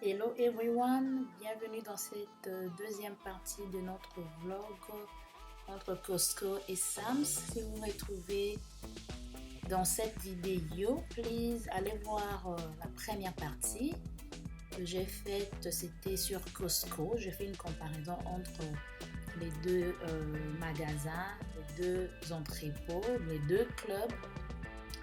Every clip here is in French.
Hello everyone, bienvenue dans cette deuxième partie de notre vlog entre Costco et Sam's. Si vous vous retrouvez dans cette vidéo, please allez voir la première partie que j'ai faite, c'était sur Costco. J'ai fait une comparaison entre les deux magasins, les deux entrepôts, les deux clubs.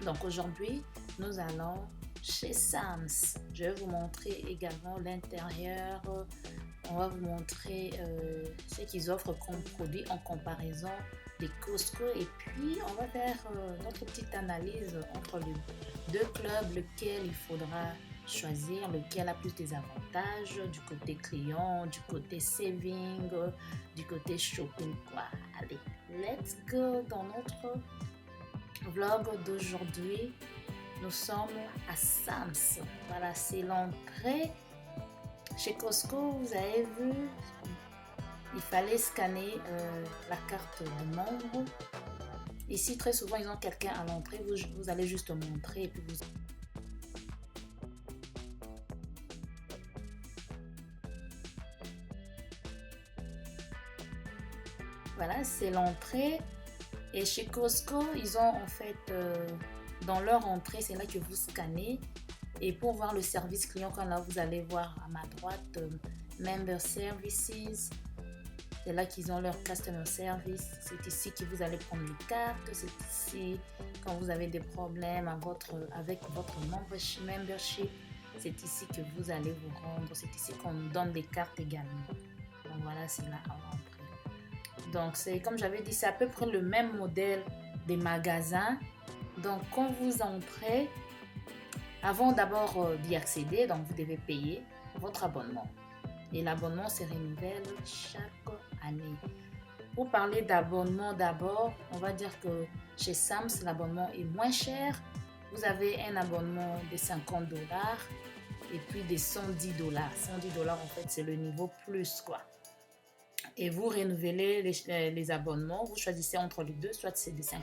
Donc aujourd'hui, nous allons chez Sam's. Je vais vous montrer également l'intérieur. On va vous montrer ce qu'ils offrent comme produit en comparaison des Costco. Et puis, on va faire notre petite analyse entre les deux clubs, lequel il faudra choisir, lequel a plus des avantages du côté client, du côté saving, du côté shopping, quoi. Allez, let's go dans notre vlog d'aujourd'hui. Nous sommes à Sam's. Voilà, c'est l'entrée. Chez Costco, vous avez vu, il fallait scanner la carte de membre. Ici, très souvent, ils ont quelqu'un à l'entrée. Vous allez juste montrer et puis vous... Voilà, c'est l'entrée. Et chez Costco, ils ont en fait... dans leur entrée, c'est là que vous scannez. Et pour voir le service client, quand là, vous allez voir à ma droite, Member Services. C'est là qu'ils ont leur Customer Service. C'est ici que vous allez prendre les cartes. C'est ici quand vous avez des problèmes avec votre membership. C'est ici que vous allez vous rendre. C'est ici qu'on donne des cartes également. Donc voilà, c'est là à l'entrée. Donc c'est comme j'avais dit, c'est à peu près le même modèle des magasins. Donc, quand vous entrez, avant d'abord d'y accéder, donc vous devez payer votre abonnement. Et l'abonnement se renouvelle chaque année. Pour parler d'abonnement d'abord, on va dire que chez Sam's, l'abonnement est moins cher. Vous avez un abonnement de $50 et puis des $110. $110 en fait, c'est le niveau plus, quoi. Et vous renouvelez les abonnements, vous choisissez entre les deux, soit c'est des $50,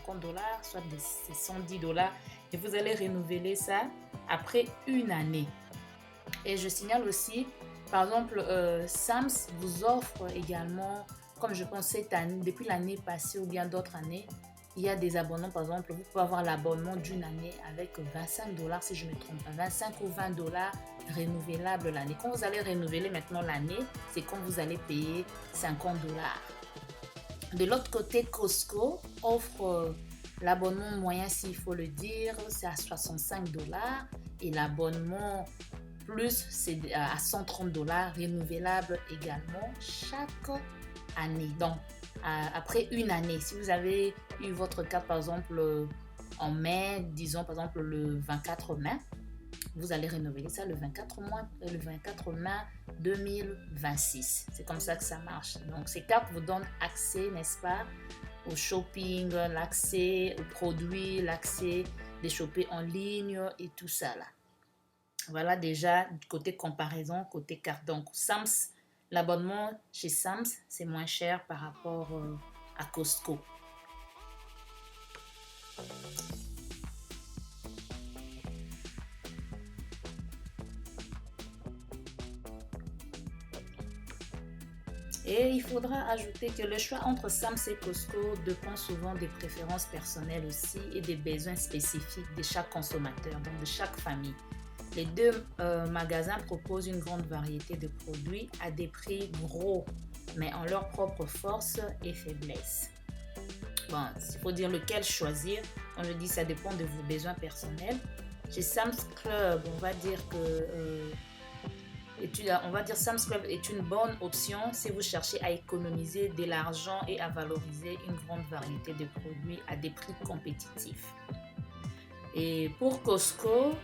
soit des $110, et vous allez renouveler ça après une année. Et je signale aussi, par exemple, Sam's vous offre également, comme je pense cette année, depuis l'année passée ou bien d'autres années, il y a des abonnements, par exemple, vous pouvez avoir l'abonnement d'une année avec $25 si je ne me trompe pas, 25 ou $20 renouvelable l'année. Quand vous allez renouveler maintenant l'année, c'est quand vous allez payer $50. De l'autre côté, Costco offre l'abonnement moyen, s'il faut le dire, c'est à $65 et l'abonnement plus, c'est à $130 renouvelable également chaque année. Donc, après une année, si vous avez eu votre carte par exemple en mai, disons par exemple le 24 mai, vous allez renouveler ça le 24 mai 2026. C'est comme ça que ça marche. Donc, ces cartes vous donnent accès, n'est-ce pas, au shopping, l'accès aux produits, l'accès des shopping en ligne et tout ça là. Voilà déjà côté comparaison, côté carte. Donc, Sam's, l'abonnement chez Sam's, c'est moins cher par rapport à Costco. Et il faudra ajouter que le choix entre Sam's et Costco dépend souvent des préférences personnelles aussi et des besoins spécifiques de chaque consommateur, donc de chaque famille. Les deux magasins proposent une grande variété de produits à des prix gros, mais en leur propre force et faiblesse. Bon, il faut dire lequel choisir. Comme je dis, ça dépend de vos besoins personnels. Chez Sam's Club, on va dire que Sam's Club est une bonne option si vous cherchez à économiser de l'argent et à valoriser une grande variété de produits à des prix compétitifs. Et pour Costco,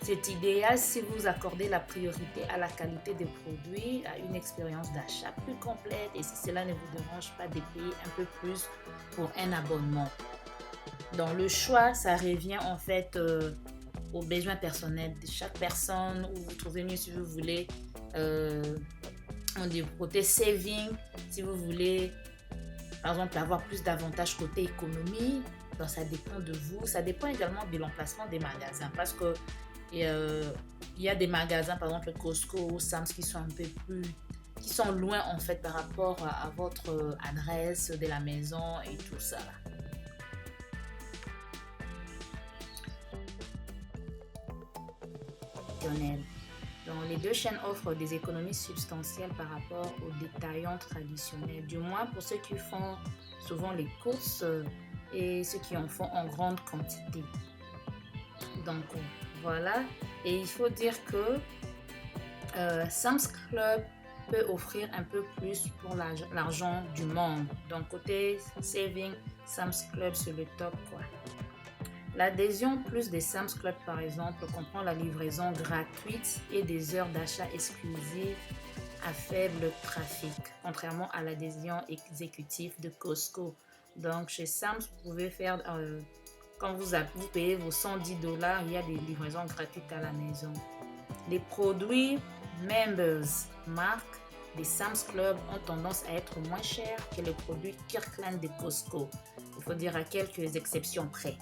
c'est idéal si vous accordez la priorité à la qualité des produits, à une expérience d'achat plus complète et si cela ne vous dérange pas de payer un peu plus pour un abonnement. Donc le choix, ça revient en fait aux besoins personnels de chaque personne, ou vous trouvez mieux si vous voulez côté saving, si vous voulez par exemple avoir plus d'avantages côté économie. Donc ça dépend de vous, ça dépend également de l'emplacement des magasins parce que Et il y a des magasins, par exemple Costco ou Sam's, qui sont un peu plus, qui sont loin en fait par rapport à votre adresse de la maison et tout ça. Donc, les deux chaînes offrent des économies substantielles par rapport aux détaillants traditionnels, du moins pour ceux qui font souvent les courses et ceux qui en font en grande quantité. Donc, voilà. Et il faut dire que Sam's Club peut offrir un peu plus pour l'argent du membre. Donc, côté saving, Sam's Club, c'est le top, quoi. L'adhésion plus des Sam's Club, par exemple, comprend la livraison gratuite et des heures d'achat exclusives à faible trafic, contrairement à l'adhésion exécutive de Costco. Donc, chez Sam's, vous pouvez faire, quand vous payez vos 110 $, il y a des livraisons gratuites à la maison. Les produits Members Mark des Sam's Club ont tendance à être moins chers que les produits Kirkland de Costco. Il faut dire à quelques exceptions près.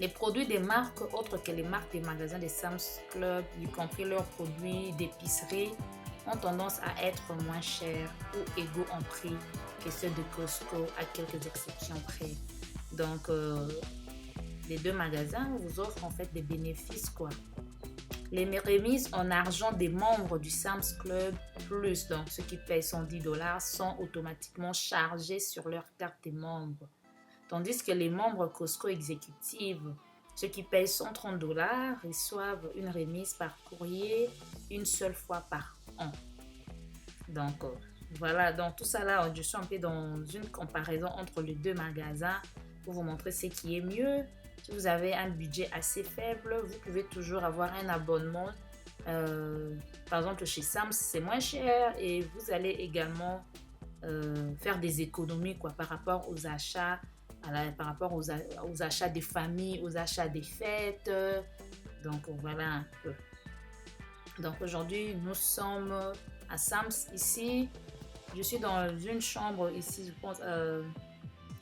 Les produits des marques autres que les marques des magasins des Sam's Club, y compris leurs produits d'épicerie, ont tendance à être moins chers ou égaux en prix que ceux de Costco, à quelques exceptions près. Donc, les deux magasins vous offrent en fait des bénéfices, quoi. Les remises en argent des membres du Sam's Club Plus, donc ceux qui payent 110 $, sont automatiquement chargés sur leur carte des membres. Tandis que les membres Costco exécutives, ceux qui payent 130 $, reçoivent une remise par courrier une seule fois par an. Donc, voilà, donc tout ça là, je suis un peu dans une comparaison entre les deux magasins pour vous montrer ce qui est mieux. Si vous avez un budget assez faible, vous pouvez toujours avoir un abonnement. Par exemple, chez Sam's, c'est moins cher et vous allez également faire des économies, quoi, par rapport aux achats. Par rapport aux achats des familles, aux achats des fêtes. Donc voilà un peu. Donc aujourd'hui, nous sommes à Sam's ici. Je suis dans une chambre ici, je pense.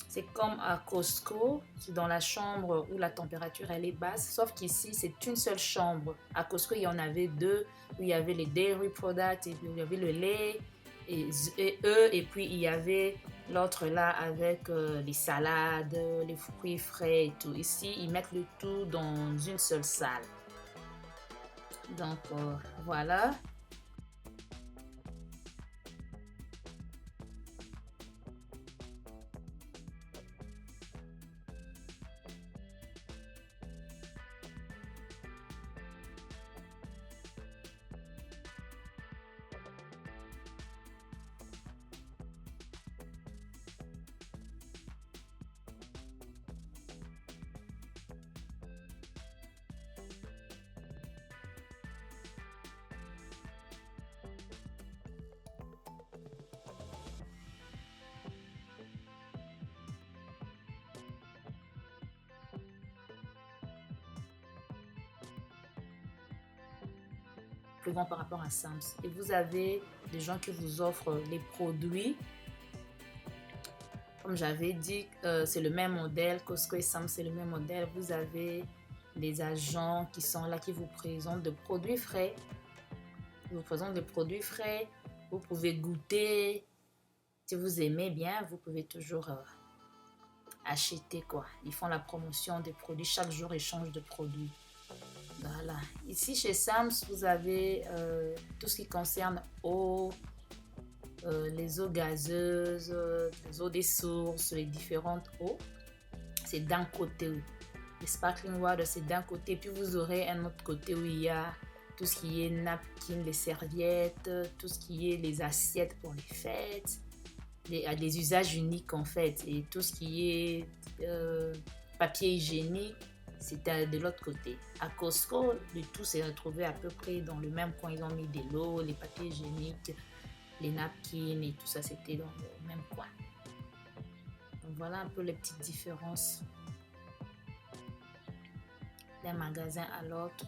C'est comme à Costco. C'est dans la chambre où la température elle est basse. Sauf qu'ici, c'est une seule chambre. À Costco, il y en avait deux. Où il y avait les dairy products, et il y avait le lait. Et puis il y avait l'autre là avec les salades, les fruits frais et tout. Ici, ils mettent le tout dans une seule salle. Donc, voilà. Plus grand par rapport à Sam's. Et vous avez des gens qui vous offrent les produits. Comme j'avais dit, c'est le même modèle. Costco et Sam's, c'est le même modèle. Vous avez des agents qui sont là, qui vous présentent des produits frais. Ils vous présentent des produits frais. Vous pouvez goûter. Si vous aimez bien, vous pouvez toujours acheter, quoi. Ils font la promotion des produits. Chaque jour, ils changent de produits. Voilà. Ici, chez Sam's, vous avez tout ce qui concerne eau, les eaux gazeuses, les eaux des sources, les différentes eaux. C'est d'un côté. Les sparkling water, c'est d'un côté. Puis vous aurez un autre côté où il y a tout ce qui est napkins, les serviettes, tout ce qui est les assiettes pour les fêtes, les usages uniques en fait. Et tout ce qui est papier hygiénique, c'est de l'autre côté. À Costco, le tout s'est retrouvé à peu près dans le même coin. Ils ont mis de l'eau, les papiers hygiéniques, les napkins et tout ça, c'était dans le même coin. Donc voilà un peu les petites différences d'un magasin à l'autre.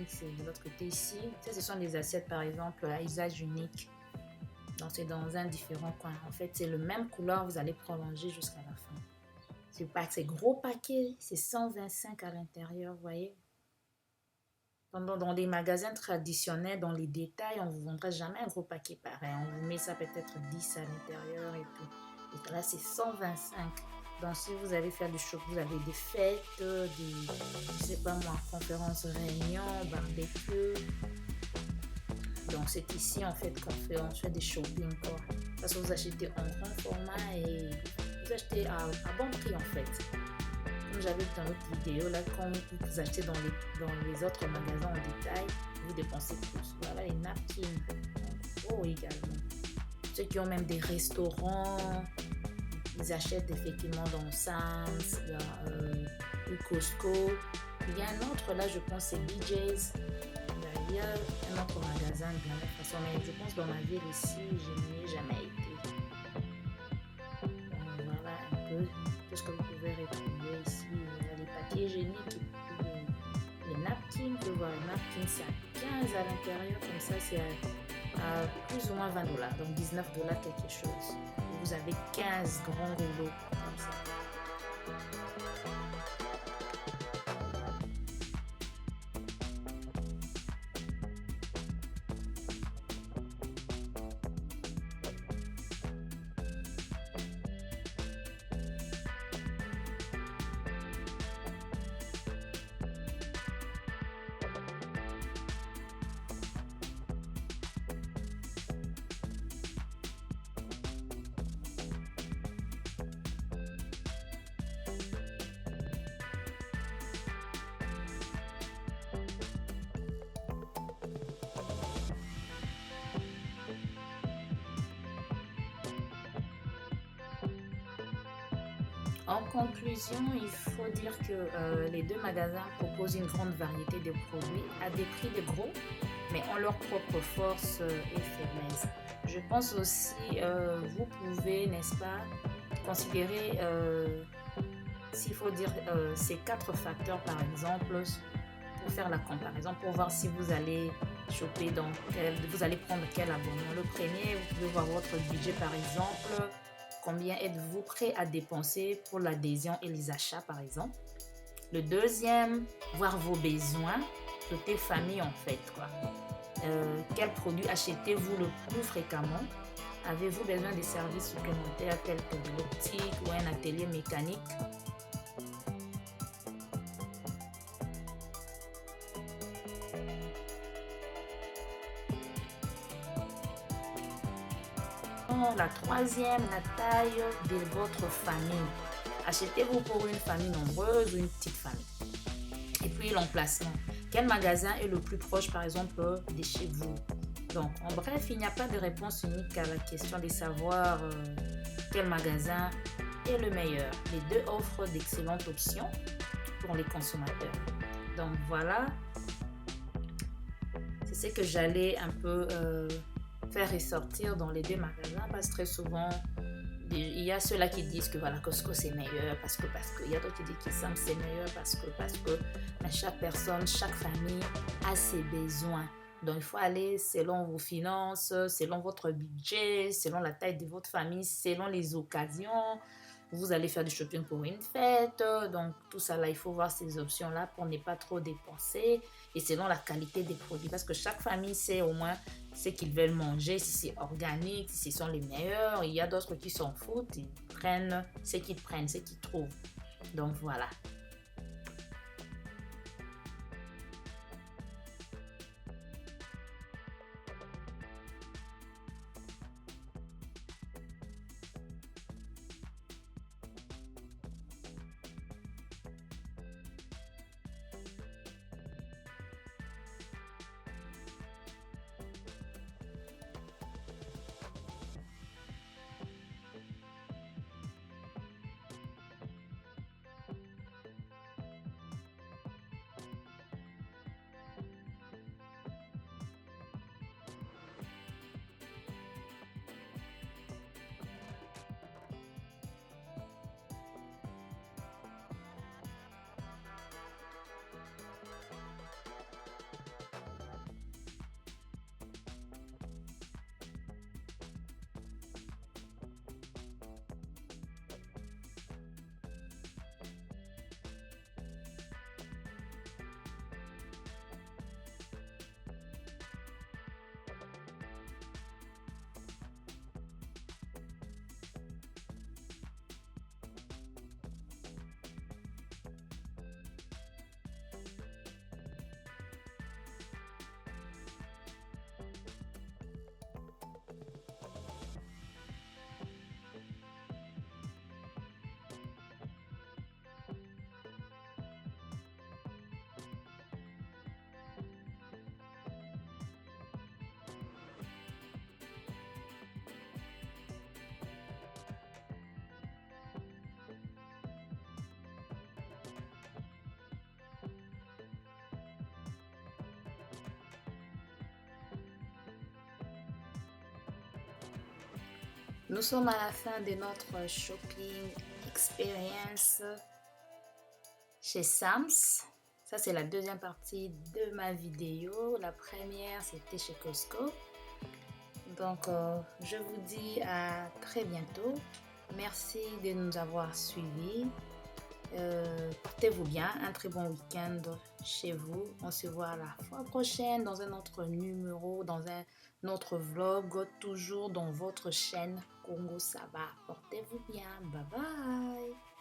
C'est de l'autre côté ici. Ça, ce sont des assiettes, par exemple, à usage unique. Donc, c'est dans un différent coin. En fait, c'est le même couleur, vous allez prolonger jusqu'à la fin. C'est gros paquet, c'est 125 à l'intérieur, vous voyez. Dans des magasins traditionnels, dans les détails, on ne vous vendra jamais un gros paquet pareil. On vous met ça peut-être 10 à l'intérieur et tout. Et là, c'est 125. Donc, si vous allez faire du shopping, vous avez des fêtes, je sais pas moi, conférences, réunions, barbecue. Donc, c'est ici, en fait, on fait des shopping, quoi. Parce que vous achetez en grand format et vous achetez à bon prix, en fait. Comme j'avais dit dans l'autre vidéo, là, quand vous achetez dans les autres magasins en détail, vous dépensez plus. Voilà, les napkins, en gros également. Ceux qui ont même des restaurants, ils achètent effectivement dans Sam's, ou Costco. Il y a un autre, là, je pense, c'est BJ's. Il y a un autre magasin de la même façon, mais je pense dans ma ville ici, je n'y ai jamais été. Voilà un peu tout ce que vous pouvez retrouver ici. Il y a les papiers hygiéniques, les napkins. Vous voyez, les napkins, c'est à 15 à l'intérieur, comme ça, c'est à plus ou moins $20, donc $19 quelque chose. Et vous avez 15 grands rouleaux comme ça. En conclusion, il faut dire que les deux magasins proposent une grande variété de produits à des prix de gros, mais ont leurs propres forces et faiblesses. Je pense aussi, vous pouvez, n'est-ce pas, considérer, s'il faut dire, ces 4 facteurs, par exemple, pour faire la comparaison, pour voir si vous allez choper vous allez prendre quel abonnement. Le premier, vous pouvez voir votre budget, par exemple. Combien êtes-vous prêt à dépenser pour l'adhésion et les achats, par exemple. Le deuxième, voir vos besoins, côté famille, en fait, quoi. Quel produit achetez-vous le plus fréquemment? Avez-vous besoin de services supplémentaires tels que de l'optique ou un atelier mécanique? La troisième, la taille de votre famille. Achetez-vous pour une famille nombreuse ou une petite famille? Et puis l'emplacement. Quel magasin est le plus proche, par exemple, de chez vous? Donc, en bref, il n'y a pas de réponse unique à la question de savoir quel magasin est le meilleur. Les deux offrent d'excellentes options pour les consommateurs. Donc, voilà. C'est ce que j'allais un peu faire ressortir dans les deux magasins, parce que très souvent, il y a ceux-là qui disent que voilà, Costco c'est meilleur parce que il y a d'autres qui disent que Sam's c'est meilleur parce que mais chaque personne, chaque famille a ses besoins. Donc il faut aller selon vos finances, selon votre budget, selon la taille de votre famille, selon les occasions. Vous allez faire du shopping pour une fête, donc tout ça là, il faut voir ces options là pour ne pas trop dépenser, et selon la qualité des produits, parce que chaque famille sait au moins ce qu'ils veulent manger, si c'est organique, si ce sont les meilleurs. Il y a d'autres qui s'en foutent, ils prennent ce qu'ils trouvent. Donc voilà. Nous sommes à la fin de notre shopping experience chez Sams. Ça, c'est la deuxième partie de ma vidéo. La première, c'était chez Costco. Donc, je vous dis à très bientôt. Merci de nous avoir suivis. Portez-vous bien, un très bon week-end chez vous. On se voit la fois prochaine dans un autre numéro, dans un autre vlog, toujours dans votre chaîne Congo Saba. Portez-vous bien, bye bye.